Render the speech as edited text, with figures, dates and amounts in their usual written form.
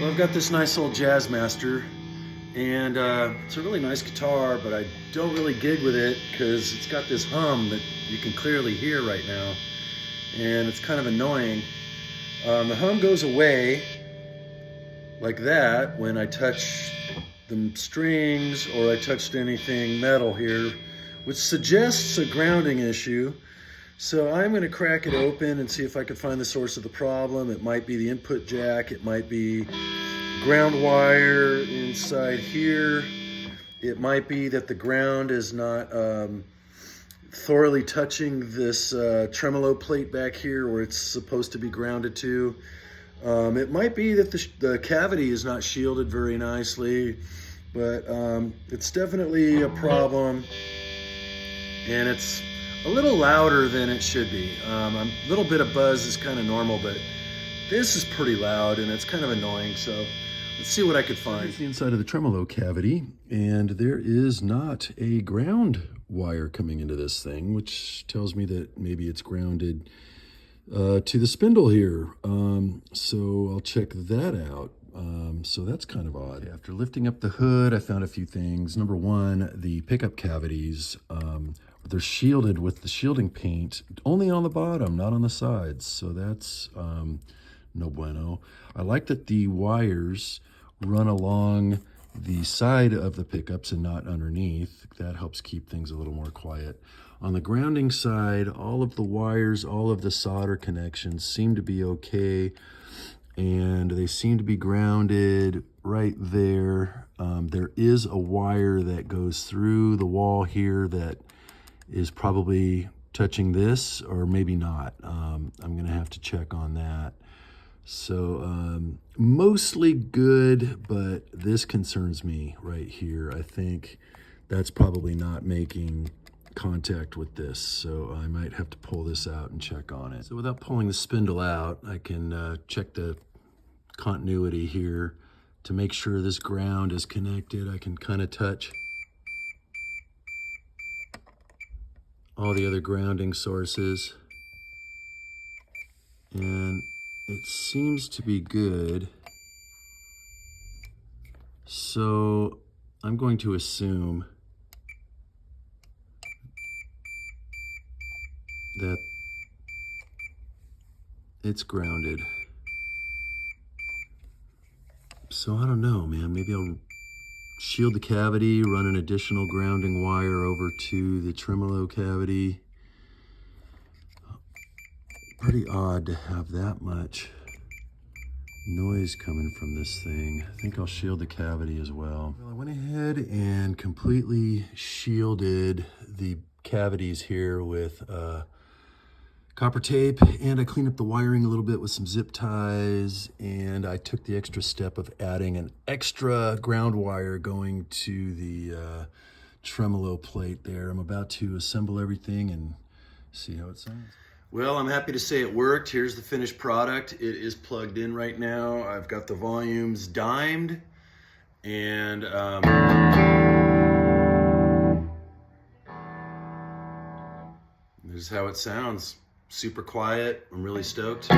Well, I've got this nice old Jazzmaster, and it's a really nice guitar, but I don't really gig with it because it's got this hum that you can clearly hear right now, and it's kind of annoying. The hum goes away like that when I touch the strings or I touched anything metal here, which suggests a grounding issue. So I'm going to crack it open and see if I can find the source of the problem. It might be the input jack, it might be ground wire inside here, it might be that the ground is not thoroughly touching this tremolo plate back here where it's supposed to be grounded to. It might be that the cavity is not shielded very nicely, but it's definitely a problem, and it's a little louder than it should be. A little bit of buzz is kind of normal, but this is pretty loud and it's kind of annoying, so let's see what I could find. Here's the inside of the tremolo cavity, and there is not a ground wire coming into this thing, which tells me that maybe it's grounded to the spindle here. So I'll check that out. So that's kind of odd. After lifting up the hood, I found a few things. Number one, the pickup cavities, they're shielded with the shielding paint only on the bottom, not on the sides. So that's no bueno. I like that the wires run along the side of the pickups and not underneath. That helps keep things a little more quiet. On the grounding side, all of the wires, all of the solder connections seem to be okay, and they seem to be grounded right there. There is a wire that goes through the wall here that is probably touching this, or maybe not. I'm gonna have to check on that. So mostly good, but this concerns me right here. I think that's probably not making contact with this, so I might have to pull this out and check on it. So without pulling the spindle out, I can check the continuity here to make sure this ground is connected. I can kind of touch all the other grounding sources, and it seems to be good. So I'm going to assume that it's grounded. So I don't know, man. Maybe I'll shield the cavity, run an additional grounding wire over to the tremolo cavity. Pretty odd to have that much noise coming from this thing. I think I'll shield the cavity as well. I went ahead and completely shielded the cavities here with copper tape, and I cleaned up the wiring a little bit with some zip ties, and I took the extra step of adding an extra ground wire going to the tremolo plate there. I'm about to assemble everything and see how it sounds. Well, I'm happy to say it worked. Here's the finished product. It is plugged in right now. I've got the volumes dimed, and this is how it sounds. Super quiet. I'm really stoked.